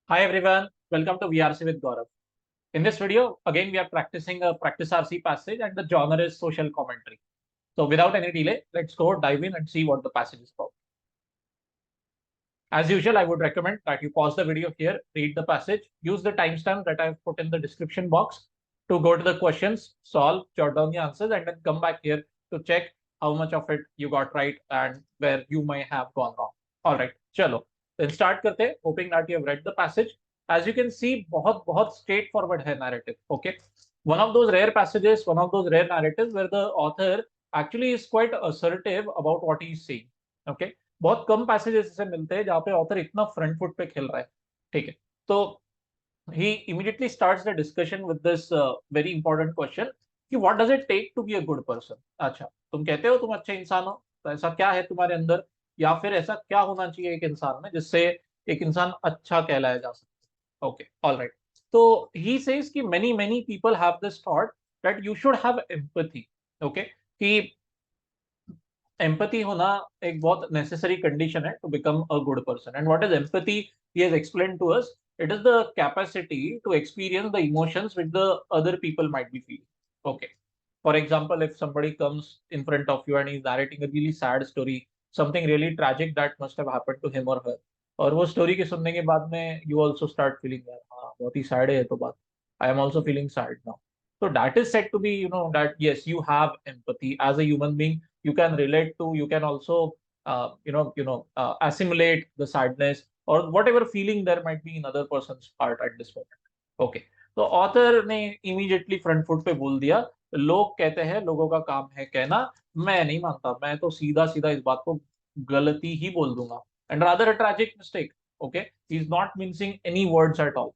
Hi everyone, welcome to VRC with Gaurav. In this video, again we are practicing a practice RC passage and the genre is social commentary. So without any delay, let's go dive in and see what the passage is about. As usual, I would recommend that you pause the video here, read the passage, use the timestamp that I've put in the description box to go to the questions, solve, jot down the answers, and then come back here to check how much of it you got right and where you may have gone wrong. All right, chalo. Then start karte, hoping that you have read the passage. As you can see, बहुत straightforward hai narrative. Okay, one of those rare passages, one of those rare narratives where the author actually is quite assertive about what he is saying. Okay, बहुत कम passages ऐसे मिलते हैं जहाँ पे author इतना front foot पे खेल रहा है. ठीक है, तो he immediately starts the discussion with this very important question कि what does it take to be a good person. अच्छा, तुम कहते हो तुम अच्छे इंसान हो, तो ऐसा क्या है तुम्हारे अंदर, या फिर ऐसा क्या होना चाहिए एक इंसान में जिससे एक इंसान अच्छा कहलाया जा सके. Okay, all right. तो ही सेज कि many people have this thought that you should have empathy. Okay, कि एम्पैथी होना एक बहुत नेसेसरी कंडीशन है to become a good person. And what is empathy? He has explained to us. It is the capacity to experience the emotions which the other people might be feeling. Okay. For example, if somebody comes in front of you and he's narrating a really sad story, something really tragic that must have happened to him or her, और वो story के सुनने के बाद में you also start feeling यार हाँ बहुत ही सैड है तो बात, I am also feeling sad now. So that is said to be, that yes, you have empathy as a human being. You can relate to, you can also, assimilate the sadness or whatever feeling there might be in other person's heart at this moment. Okay. तो author ने immediately front foot पे बोल दिया, लोग कहते हैं, लोगों का काम है कहना, मैं नहीं मानता, मैं तो सीधा सीधा इस बात को गलती ही बोल दूंगा. And rather a tragic mistake. Okay, he is not mincing any words at all.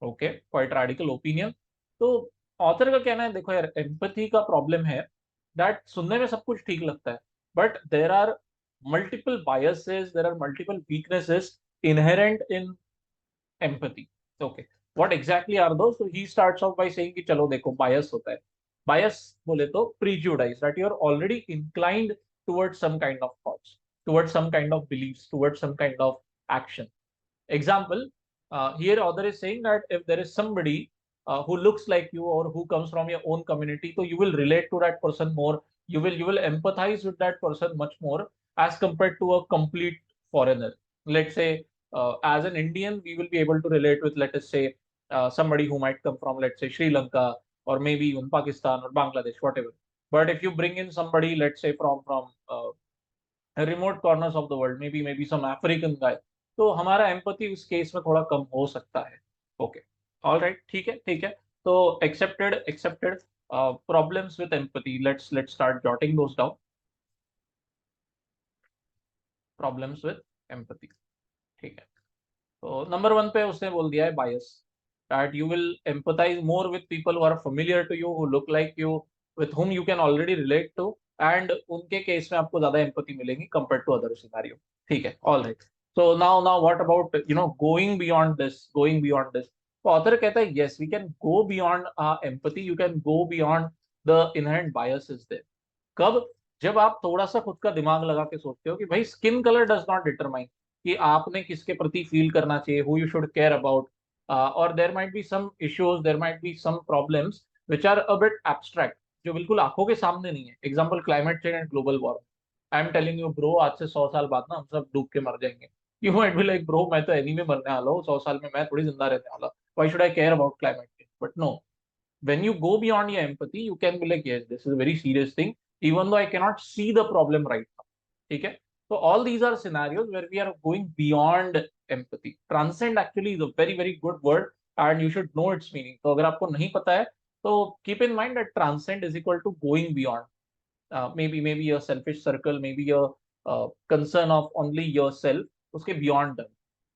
Okay, quite radical opinion. तो ऑथर का कहना है, देखो यार, एम्पैथी का प्रॉब्लम है दैट सुनने में सब कुछ ठीक लगता है, but there are multiple biases, there are multiple weaknesses inherent in empathy. Okay, what exactly are those? So he starts off by saying कि चलो देखो, बायस होता है. बायस बोले तो prejudice, that you are already inclined towards some kind of thoughts, towards some kind of beliefs, towards some kind of action. Example, here author is saying that if there is somebody who looks like you or who comes from your own community, so you will relate to that person more. You will empathize with that person much more as compared to a complete foreigner. Let's say, as an Indian, we will be able to relate with, let us say, somebody who might come from, let's say, Sri Lanka or maybe even Pakistan or Bangladesh, whatever. But if you bring in somebody, let's say, from remote corners of the world, maybe some African guy, तो हमारा empathy उस case में थोड़ा कम हो सकता है. Okay, all right, ठीक है, ठीक है. तो accepted, accepted. Problems with empathy, let's start jotting those down. Problems with empathy, ठीक है. तो नंबर वन पे उसने बोल दिया है बायस, that you will empathize more with people who are familiar to you, who look like you, with whom you can already relate to, and उनके case में आपको ज्यादा एम्पैथी मिलेगी compared to other scenario. ठीक है, all right. So now what about, going beyond this, going beyond this? तो author कहता है yes, we can go beyond empathy, you can go beyond the inherent biases there. कब? जब आप थोड़ा सा खुद का दिमाग लगा के सोचते हो कि भाई skin colour does not determine कि आपने किसके प्रति फील करना चाहिए, who you should care about, और there might be some issues, there might be some problems which are a bit abstract, जो बिल्कुल आंखों के सामने नहीं है. Example, climate change and global warming. I am telling you bro, आज से 100 साल बाद ना हम सब डूब के मर जाएंगे. You might be like, bro मैं तो एनीवे मरने वाला हूँ, 100 साल में मैं थोड़ी जिंदा रहने वाला, why should I care about climate change? But no, when you go beyond your empathy, you can be like, yes, this is a very serious thing, even though I cannot see the problem right now. Okay? So all these are scenarios where we are going beyond empathy. Transcend actually is a very good word, and you should know its meaning. So अगर आपको नहीं पता है, तो keep in mind that transcend is equal to going beyond. Maybe a selfish circle, maybe a concern of only yourself, उसके beyond.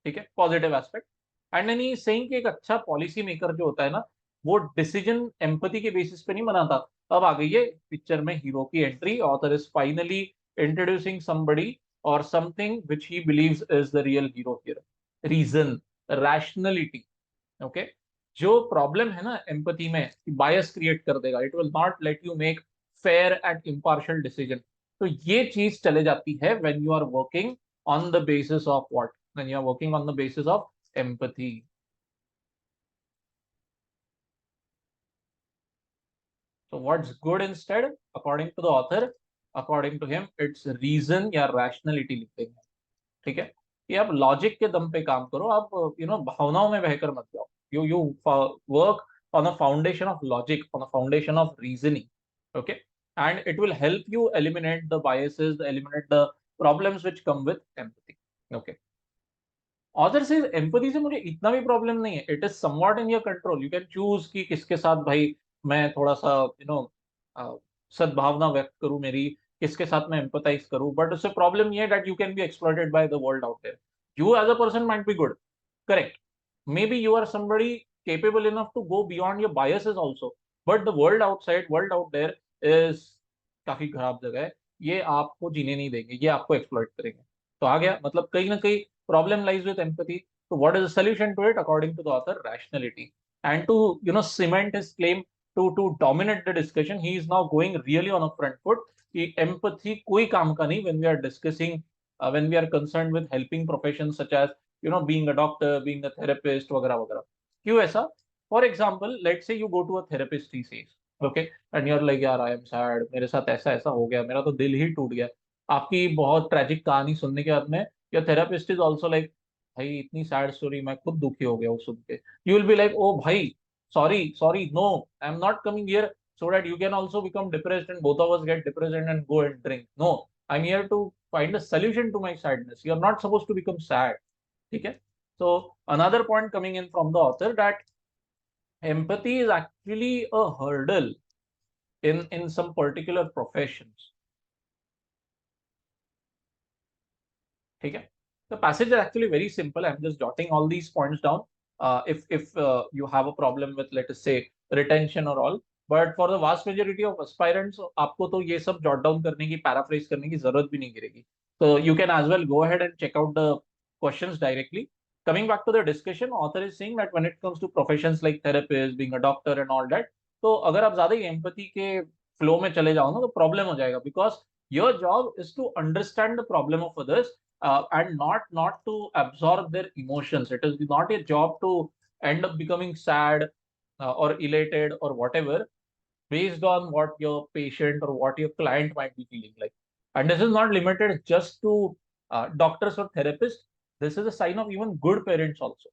ठीक है, positive aspect. And then he saying कि एक अच्छा पॉलिसी मेकर जो होता है ना, वो डिसीजन एम्पैथी के बेसिस पे नहीं बनाता. अब आ गई है पिक्चर में हीरो की entry. Author is finally introducing somebody और something which he believes is the real hero here. Reason, rationality. Okay, जो प्रॉब्लम है ना एम्पैथी में, बायस क्रिएट कर देगा. It will not let you make fair and impartial decision. तो ये चीज चले जाती है when you are working on the basis of what, when you are working on the basis of empathy. So what's good instead, according to the author, according to him, it's reason या rationality लिखते हैं. ठीक है, कि आप logic के दम पे काम करो, आप भावनाओं में बहकर मत जाओ. You work on a foundation of logic, on a foundation of reasoning. Okay, and it will help you eliminate the biases, eliminate the problems which come with empathy. Okay, author से एम्पैथी से मुझे इतना भी problem नहीं है. It is somewhat in your control. You can choose कि किसके साथ भाई मैं थोड़ा सा सद्भावना व्यक्त करूं मेरी, किसके साथ मैं एम्पैथाइज करूं. बट उससे प्रॉब्लम ये है that you can be exploited by the world out there. You as a person might be good, correct, maybe you are somebody capable enough to go beyond your biases also, but the world outside, world out there is काफी खराब जगह है. ये आपको जीने नहीं देंगे, ये आपको एक्सप्लॉइट करेंगे. तो आ गया मतलब कहीं ना कहीं problem lies with empathy. So what is the solution to it? According to the author, rationality. And to cement his claim, to dominate the discussion, he is now going really on a front foot कि empathy कोई काम का नहीं when we are discussing, when we are concerned with helping professions such as being a doctor, being a therapist, वगैरह वगैरह. क्यों ऐसा? For example, let's say you go to a therapist, he says, okay, and you're like, यार I am sad, मेरे साथ ऐसा ऐसा हो गया, मेरा तो दिल ही टूट गया. आपकी बहुत ट्रेजिक कहानी सुनने के बाद में your therapist is also like, भाई इतनी सैड स्टोरी, मैं खुद दुखी हो गया हूँ सुन के. You will be like, oh भाई, sorry, no, I am not coming here so that you can also become depressed and both of us get depressed and go and drink. No, I'm here to find a solution to my sadness. You are not supposed to become sad. ठीक है. So another point coming in from the author that empathy is actually a hurdle in some particular professions. ठीक है. The passage is actually very simple. I'm just jotting all these points down. If you have a problem with, let us say, retention or all, but for the vast majority of aspirants, आपको तो ये सब jot down करने की, paraphrase करने की जरूरत भी नहीं गिरेगी. So you can as well go ahead and check out the questions directly. Coming back to the discussion, author is saying that when it comes to professions like therapist, being a doctor and all that, तो अगर आप ज्यादा ही empathy के flow में चले जाओ ना तो problem हो जाएगा, because your job is to understand the problem of others, and not to absorb their emotions. It is not your job to end up becoming sad or elated or whatever based on what your patient or what your client might be feeling like. And this is not limited just to doctors or therapists. This is a sign of even good parents also.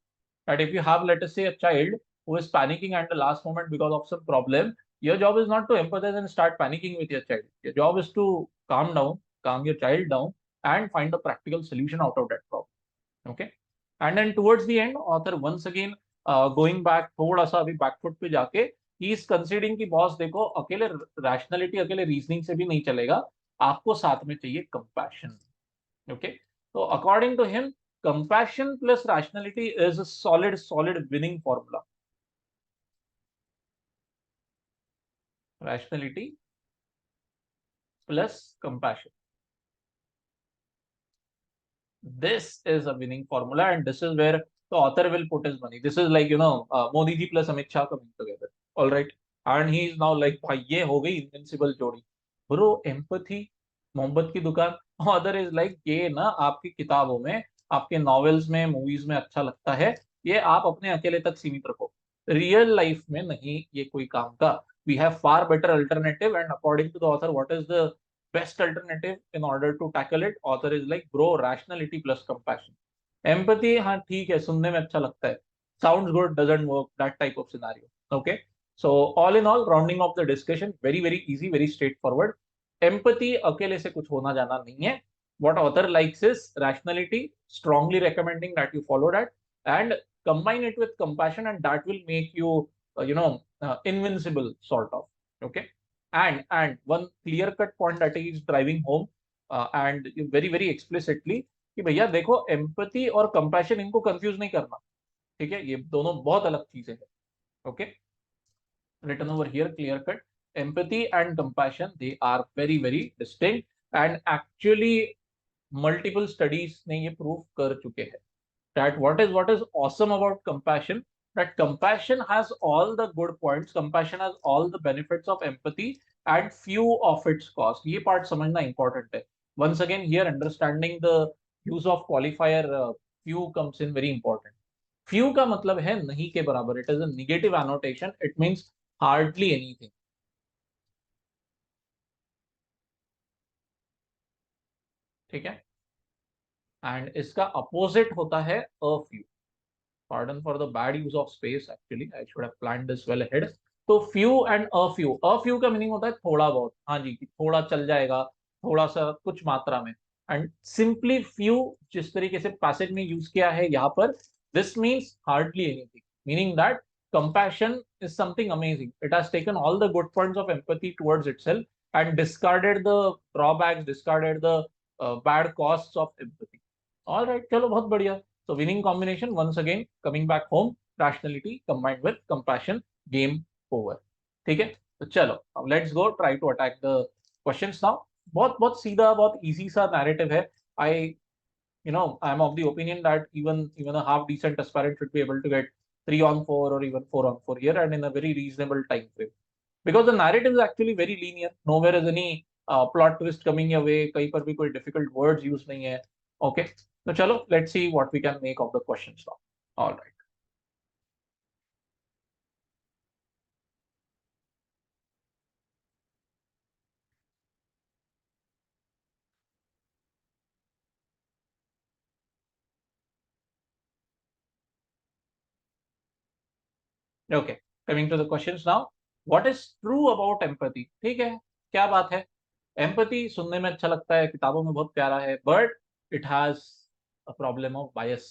That if you have, let us say, a child who is panicking at the last moment because of some problem, your job is not to empathize and start panicking with your child. Your job is to calm down, calm your child down, and find a practical solution out of that problem. Okay. And then towards the end, author once again going back थोड़ा सा अभी backfoot पे जाके he is considering कि boss देखो, अकेले rationality, अकेले reasoning से भी नहीं चलेगा, आपको साथ में चाहिए compassion. Okay. So according to him, compassion plus rationality is a solid winning formula. Rationality plus compassion. This is a winning formula, and this is where the author will put his money. This is like Modi ji plus Amit Shah coming together. All right, and he is now like, भाई ये हो गई invincible जोड़ी. Bro, empathy, मोहब्बत की दुकान. Author is like, ये ना आपकी किताबों में, आपके नॉवेल्स में, मूवीज में अच्छा लगता है, ये आप अपने अकेले तक सीमित रखो. रियल लाइफ में नहीं ये कोई काम का. We have far better alternative, and according to the author, what is the best alternative in order to tackle it? Author is like, bro, rationality plus compassion. Empathy, हाँ ठीक है, सुनने में अच्छा लगता है, sounds good, doesn't work, that type of scenario. Okay, so all in all, rounding off the discussion, very easy, very straightforward. Empathy अकेले से कुछ होना जाना नहीं है. What author likes is rationality, strongly recommending that you follow that and combine it with compassion, and that will make you invincible sort of. Okay. And one clear cut point that he is driving home, and very explicitly, कि भैया देखो, empathy और compassion इनको confuse नहीं करना. ठीक है, ये दोनों बहुत अलग चीजें हैं. Okay, written over here, clear cut. Empathy and compassion, they are very distinct, and actually multiple studies ने ये prove कर चुके हैं that what is awesome about compassion, that compassion has all the good points, compassion has all the benefits of empathy and few of its cost. ये part समझना important है. Once again, here understanding the use of qualifier few comes in very important. Few का मतलब है नहीं के बराबर. It is a negative annotation. It means hardly anything. ठीक है, एंड इसका अपोजिट होता है a few. Pardon for the bad use of space, actually I should have planned this well ahead. तो few and a few का meaning होता है थोड़ा बहुत, हाँ जी, कि थोड़ा चल जाएगा, थोड़ा सा कुछ मात्रा में। एंड सिंपली फ्यू जिस तरीके से पैसेज में यूज किया है यहाँ पर, this means hardly anything, meaning that compassion is something amazing. It has taken all the good points of empathy towards itself and discarded the drawbacks, discarded the bad costs of empathy. All right, चलो बहुत बढ़िया। So winning combination once again coming back home, rationality combined with compassion, game over. ठीक है, तो चलो अब let's go try to attack the questions now. बहुत बहुत सीधा, बहुत easy सा narrative है। I am of the opinion that even a half decent aspirant should be able to get 3 on 4 or even 4 on 4 here and in a very reasonable time frame. Because the narrative is actually very linear. Nowhere is any plot twist coming your way. कहीं पर भी कोई difficult words use नहीं है. Okay. So chalo, let's see what we can make of the questions now. All right. Okay. Coming to the questions now. What is true about empathy? ठीक है, क्या बात है? Empathy सुनने में अच्छा लगता है, किताबों में बहुत प्यारा है, but it has a problem of bias.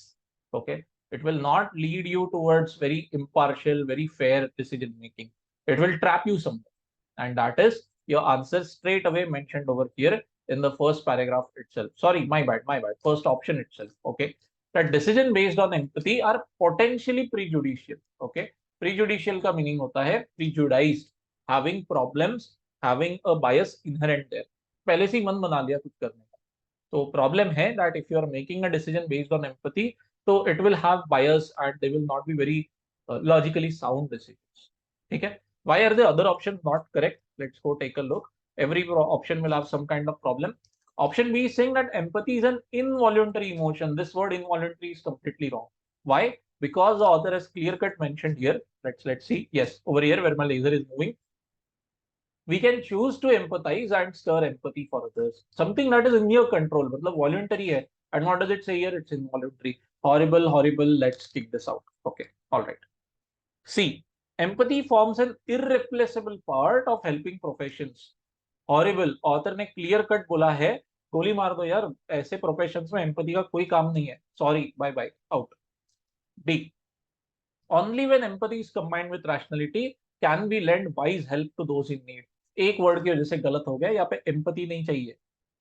Okay. It will not lead you towards very impartial, very fair decision making. It will trap you somewhere. And that is your answer straight away mentioned over here in the first paragraph itself. Sorry, my bad. First option itself. Okay. That decision based on empathy are potentially prejudicial. Okay. Prejudicial का meaning होता है prejudiced, having problems, having a bias inherent there. पहले से ही मन बना लिया कुछ करने का। तो प्रॉब्लम है that if you are making a decision based on empathy, so it will have bias and they will not be very logically sound decisions. ठीक है? Why are the other options not correct? Let's go take a look. Every option will have some kind of problem. Option B is saying that empathy is an involuntary emotion. This word involuntary is completely wrong. Why? Because the author has clear cut mentioned here. Let's see. Yes, over here where my laser is moving, we can choose to empathize and stir empathy for others. Something that is in your control. मतलब voluntary है. And what does it say here? It's involuntary. Horrible, horrible. Let's kick this out. Okay. All right. C. Empathy forms an irreplaceable part of helping professions. Horrible. Author ने clear cut बोला है, गोली मार दो यार, ऐसे professions में empathy का कोई काम नहीं है, sorry, bye bye, out. D. Only when empathy is combined with rationality can we lend wise help to those in need. एक वर्ड की वजह से गलत हो गया, यहाँ पे empathy नहीं चाहिए.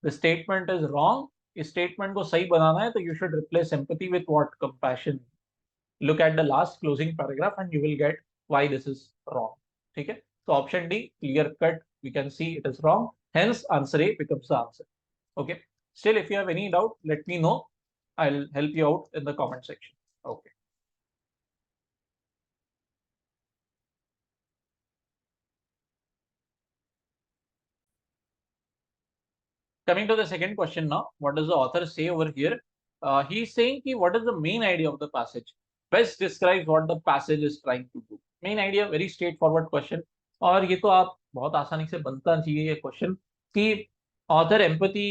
The statement is wrong. इस statement को सही बनाना है तो you should replace empathy with what? Compassion. Look at the last closing paragraph and you will get why this is wrong. ठीक है? So option D, clear cut, we can see it is wrong. Hence answer A becomes the answer. Okay. Still, if you have any doubt, let me know. I'll help you out in the comment section. Okay. Coming to the second question now, what does the author say over here? He's saying ki what is the main idea of the passage? Best describes what the passage is trying to do. Main idea, very straightforward question. और ये तो आप बहुत आसानी से बनता चाहिए ये क्वेश्चन कि ऑथर एम्पैथी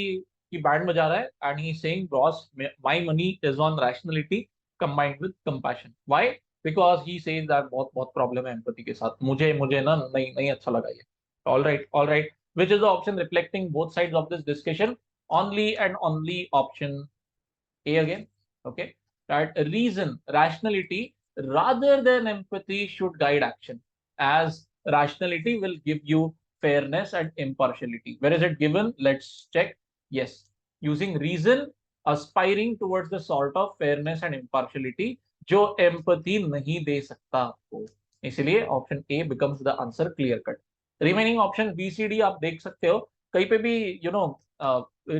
की बैंड बजा रहा है and he saying boss my money is on rationality combined with compassion. Why? Because he says that बहुत बहुत प्रॉब्लम है एम्पैथी के साथ, मुझे मुझे ना नहीं नहीं अच्छा लगा ये। All right, which is the option reflecting both sides of this discussion? Only and only option A again. Okay, that reason, rationality rather than empathy should guide action, as rationality will give you fairness and impartiality. Where is it given? Let's check. Yes, using reason, aspiring towards the sort of fairness and impartiality जो empathy नहीं दे सकता आपको, इसलिए option A becomes the answer, clear cut. Remaining option B C D आप देख सकते हो, कहीं पे भी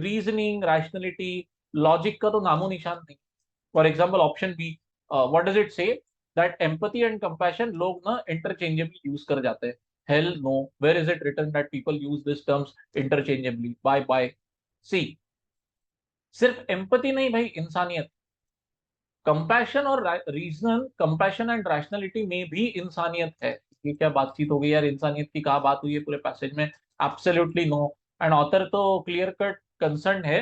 रीजनिंग, रैशनैलिटी, लॉजिक का तो नामो निशान नहीं। For example option B, what does it say? That empathy and compassion लोग ना इंटरचेंजेबली यूज कर जाते हैं। Hell no, where is it written that people use this terms interchangeably? Bye bye. See, सिर्फ एम्पैथी नहीं भाई, इंसानियत, कंपैशन और रीजन, कंपैशन एंड रैशनैलिटी में भी इंसानियत है। ये क्या बातचीत हो गई यार, इंसानियत की कहाँ बात हुई है पूरे पैसेज में? Absolutely no. एंड ऑथर तो क्लियर कट कंसर्न है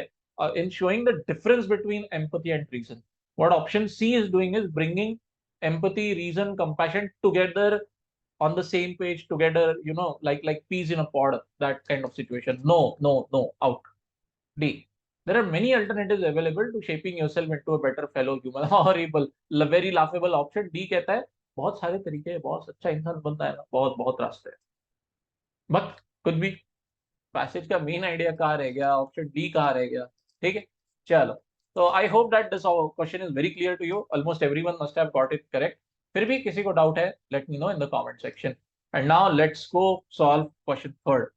in showing the difference between empathy and reason. What option C is doing is bringing empathy, reason, compassion together on the same page together, like peas in a pod, that kind of situation. No, no, no, out. D. There are many alternatives available to shaping yourself into a better fellow human. Horrible, very laughable option. D कहता है बहुत सारे तरीके हैं, बहुत अच्छा इंसान बनता है ना, बहुत बहुत रास्ते हैं, बट कुछ भी पैसेज का मेन आइडिया कहाँ रह गया, ऑप्शन डी कहाँ रह गया. ठीक है, चलो. तो I hope that this question is very clear to you. Almost everyone must have got it correct. फिर भी किसी को डाउट है, let me know in the comment section. And now let's go solve question third.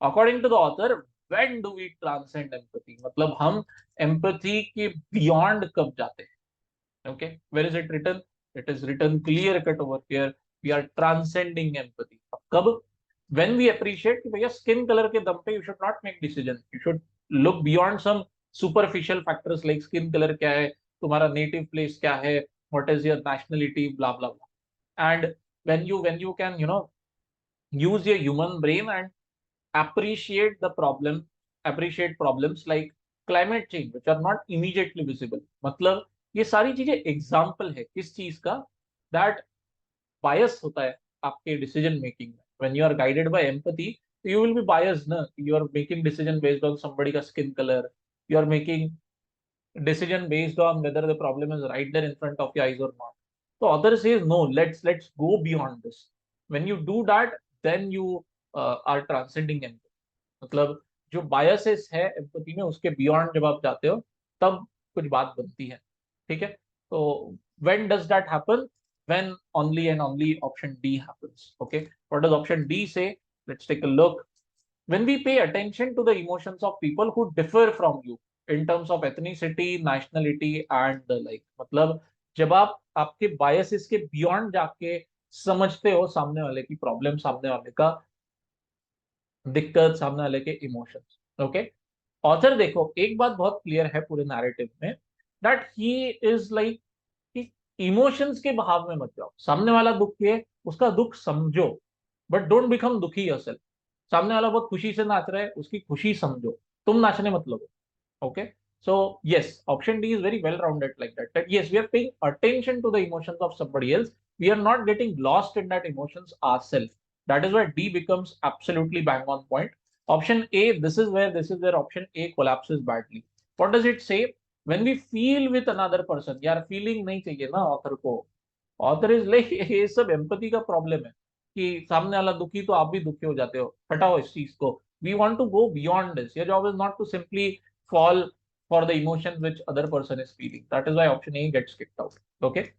According to the author, when do we transcend empathy, मतलब हम empathy के beyond कब जाते हैं. Okay, where is it written? It is written clear cut over here, we are transcending empathy. कब? when we appreciate कि भैया skin colour के दम पे you should not make decision, you should look beyond some superficial factors like skin color क्या है, तुम्हारा native place क्या है, what is your nationality, blah blah blah. And when you can use your human brain and appreciate problems like climate change which are not immediately visible. मतलब ये सारी चीजें example है किस चीज का, दैट बायस होता है आपके डिसीजन मेकिंग में. when you are guided by empathy, you will be biased, na? You are making decision based on somebody ka skin color, you are making decision based on whether the problem is right there in front of your eyes or not. So other says no, let's go beyond this. When you do that, then you are transcending empathy. मतलब जो biases है empathy में, उसके beyond जब आप जाते हो तब कुछ बात बनती है. ठीक है, तो when does that happen? When only and only option D happens. Okay, what does option D say? Let's take a look. When we pay attention to the emotions of people who differ from you in terms of ethnicity, nationality and the like. मतलब जब आप आपके biases के beyond जाके समझते हो सामने वाले की प्रॉब्लम, सामने वाले का दिक्कत, सामने वाले के इमोशंस. ओके, ऑथर देखो एक बात बहुत क्लियर है पूरे नैरेटिव में, that he is like emotions के बहाव में मत जाओ. सामने वाला दुखी है, उसका दुख समझो, बट डोंट बिकम दुखी योरसेल्फ. सामने वाला बहुत खुशी से नाच रहा है, उसकी खुशी समझो, तुम नाचने मत लगो. Okay, so yes, option D is very well rounded like that. That yes, we are paying attention to the emotions of somebody else. We are not getting lost in that emotions ourselves. That is why D becomes absolutely bang on point. Option A, this is where option A collapses badly. What does it say? When we feel with another person, यार feeling नहीं चाहिए ना author को. Author is like ये सब empathy का problem है कि सामने वाला दुखी तो आप भी दुखी हो जाते हो, हटाओ इस चीज को. We want to go beyond this. Your job is not to simply fall for the emotions which other person is feeling. That is why option A gets kicked out. Okay,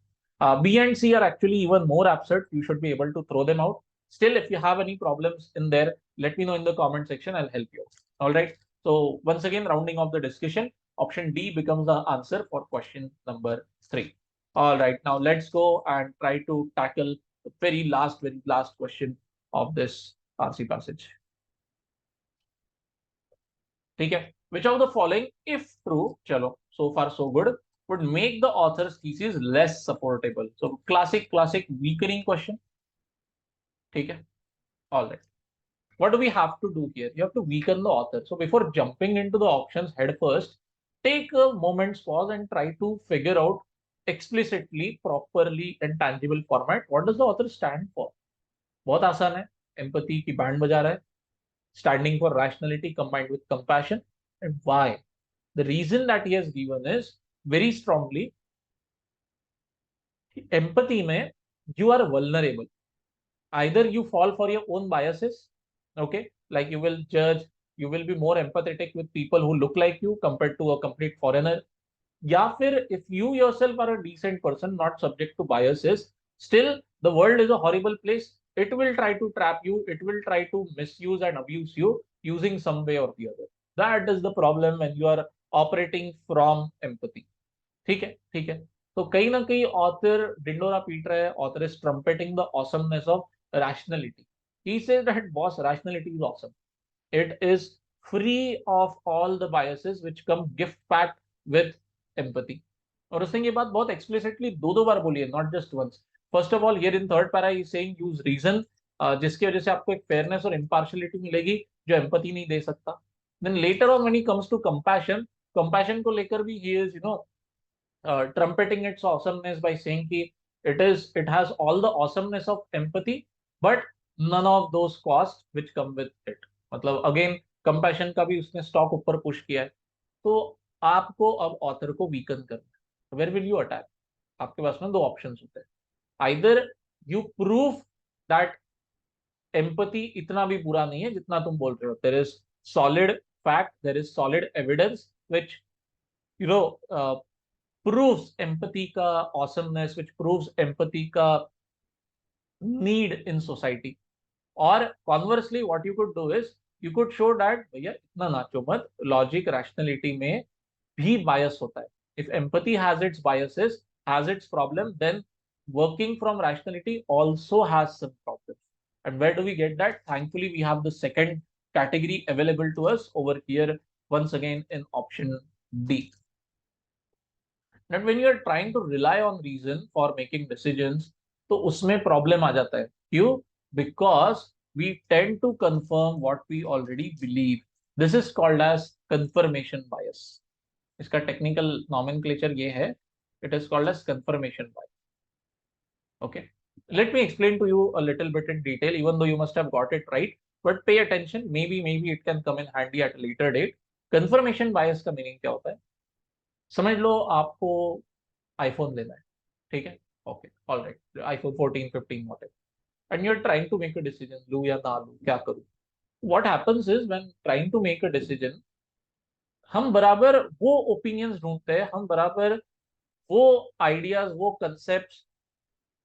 B and C are actually even more absurd. You should be able to throw them out. Still, if you have any problems in there, let me know in the comment section. I'll help you. All right. So once again, rounding off the discussion, option D becomes the answer for question number 3. All right. Now let's go and try to tackle the very last question of this RC passage. ठीक है, which of the following, if true, चलो so far so good, would make the author's thesis less supportable? So classic weakening question. ठीक है, all right. What do we have to do here? You have to weaken the author. So before jumping into the options head first, take a moment's pause and try to figure out explicitly, properly and tangible format, what does the author stand for? बहुत आसान है, empathy की band बजा रहा है, standing for rationality combined with compassion. And why? The reason that he has given is very strongly, empathy mein you are vulnerable. Either you fall for your own biases, okay, like you will judge, you will be more empathetic with people who look like you compared to a complete foreigner. या फिर if you yourself are a decent person, not subject to biases, still the world is a horrible place. It will try to trap you, it will try to misuse and abuse you using some way or the other. That is the problem when you are operating from empathy. ठीक है, ठीक है. तो कहीं ना कहीं author Dindora पीट रहा है, author is trumpeting the awesomeness of rationality. He says that boss, rationality is awesome. It is free of all the biases which come gift packed with empathy. और उसने ये बात बहुत explicitly दो बार बोली है, not just once. First of all, here in third para, he is saying use reason, जिसकी वजह से आपको एक fairness और impartiality मिलेगी जो empathy नहीं दे सकता. Then later on, when he comes to compassion, compassion को लेकर भी he is trumpeting its awesomeness by saying कि it has all the awesomeness of empathy but none of those costs which come with it. मतलब again compassion का भी उसने stock ऊपर push किया है. तो आपको अब ऑथर को वीकन करना है. Where will you attack? आपके पास में दो ऑप्शंस होते हैं. Either you prove that empathy इतना भी बुरा नहीं है जितना तुम बोल रहे हो. There is solid fact, there is solid evidence which you know proves empathy का awesomeness, which proves empathy का need in society. Or conversely, what you could do is you could show that भैया इतना नाचो मत, logic rationality में भी bias होता है. If empathy has its biases, has its problem, then working from rationality also has some problems. And where do we get that? Thankfully, we have the second category available to us over here once again in option D. That when you are trying to rely on reason for making decisions, तो उसमें problem आ जाता है. क्यों? Because we tend to confirm what we already believe. This is called as confirmation bias. इसका technical nomenclature ये है. It is called as confirmation bias. Okay. Let me explain to you a little bit in detail, even though you must have got it right. But pay attention. Maybe it can come in handy at a later date. Confirmation bias का meaning क्या होता है? समझ लो आपको iPhone लेना है. ठीक है. Okay, alright. IPhone 14, 15 whatever, and you are trying to make a decision, लूं या ना लूं, क्या करूं. What happens is when trying to make a decision, हम बराबर वो ओपिनियंस ढूंढते हैं, हम बराबर वो आइडियाज, वो कंसेप्ट,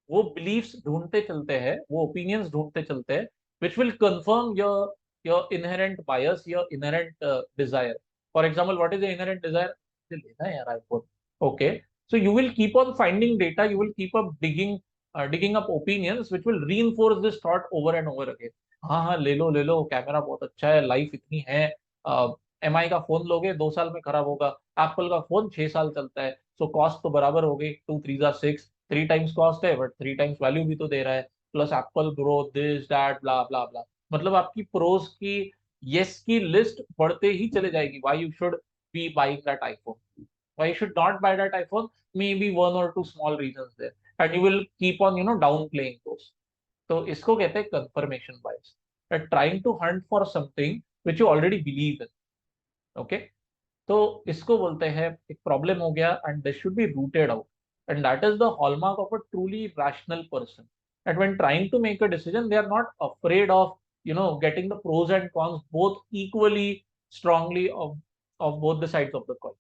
वो बिलीफ्स ढूंढते चलते हैं, वो ओपिनियंस ढूंढते चलते हैं which will confirm your inherent bias, your inherent desire. For example, what is the inherent desire? मुझे लेना है यार iPhone. Okay, so you will keep on finding data, you will keep up digging up opinions which will reinforce this thought over and over again. हाँ हाँ, ले लो, camera बहुत अच्छा है, लाइफ इतनी है, MI का फोन लोगे 2 साल में खराब होगा, एप्पल का फोन 6 साल चलता है, सो कॉस्ट तो बराबर हो गई, 2 3 6, 3 टाइम्स कॉस्ट है बट 3 टाइम्स वैल्यू भी तो दे रहा है, plus apple growth, this that blah blah blah. मतलब आपकी प्रोज की, यस की लिस्ट बढ़ते ही चले जाएगी. Why you should be buying that iPhone, why you should not buy that iPhone, maybe one और two small reasons there, and you will keep on downplaying those. तो इसको कहते हैं confirmation bias. Trying to hunt for something which you already believe in. Okay, तो इसको बोलते हैं एक प्रॉब्लम हो गया, and this should be rooted out, and that is the hallmark of a truly rational person. That when trying to make a decision, they are not afraid of getting the pros and cons both equally strongly of both the sides of the coin.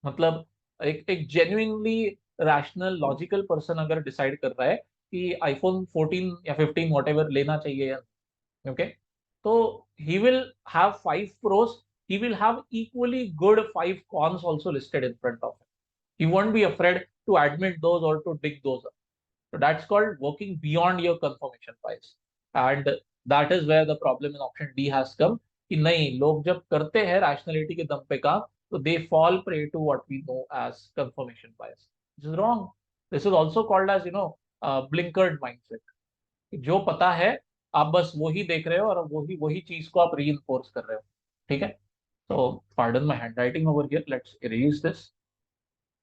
मतलब एक genuinely rational logical person अगर decide कर रहा है कि iPhone 14 या 15 whatever लेना चाहिए या, okay, so he will have 5 pros, he will have equally good 5 cons also listed in front of him. He won't be afraid to admit those or to dig those up. So that's called working beyond your confirmation bias. And that is where the problem in option D has come. कि नहीं, लोग जब करते हैं rationality के दम पे काम, तो they fall prey to what we know as confirmation bias. This is wrong. This is also called as blinkered mindset. जो पता है आप बस वही देख रहे हो और वही वही चीज को आप reinforce कर रहे हो. ठीक है. So pardon my handwriting over here. Let's erase this.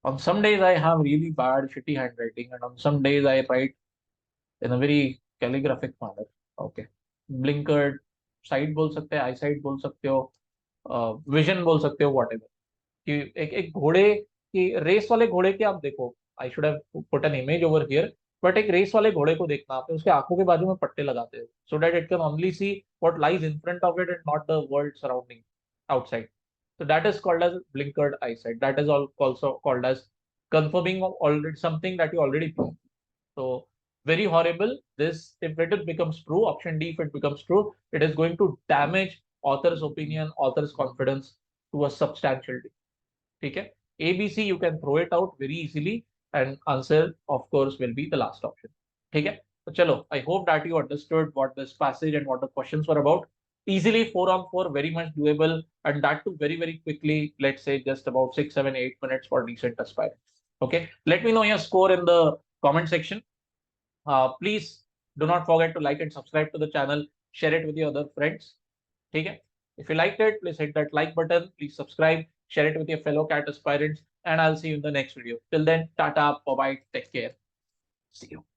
On some days I have really bad, shitty handwriting, and on some days I write in a very calligraphic manner. Okay. Blinkered sight बोल सकते हैं, आई site बोल सकते हो, vision बोल सकते हो, what ever. कि एक एक घोड़े की रेस वाले घोड़े के आप देखो, I should have put an image over here, but एक रेस वाले घोड़े को देखना आपने, उसके आंखों के बाजू में पट्टे लगाते हो, so that it can only see what lies in front of it and not the world surrounding outside. So that is called as blinkered eyesight. That is also called as confirming of already something that you already know. So very horrible. This, if it becomes true, option D, if it becomes true, it is going to damage author's opinion, author's confidence to a substantial degree. ठीक है. ABC you can throw it out very easily, and answer of course will be the last option. ठीक है. तो चलो, I hope that you understood what this passage and what the questions were about. Easily 4 on 4, very much doable, and that too very very quickly. Let's say just about 6, 7, 8 minutes for decent aspirants. Okay, let me know your score in the comment section. Please do not forget to like and subscribe to the channel. Share it with your other friends. ठीक है. If you liked it, please hit that like button. Please subscribe, share it with your fellow cat aspirants, and I'll see you in the next video. Till then, tata, bye bye, take care. See you.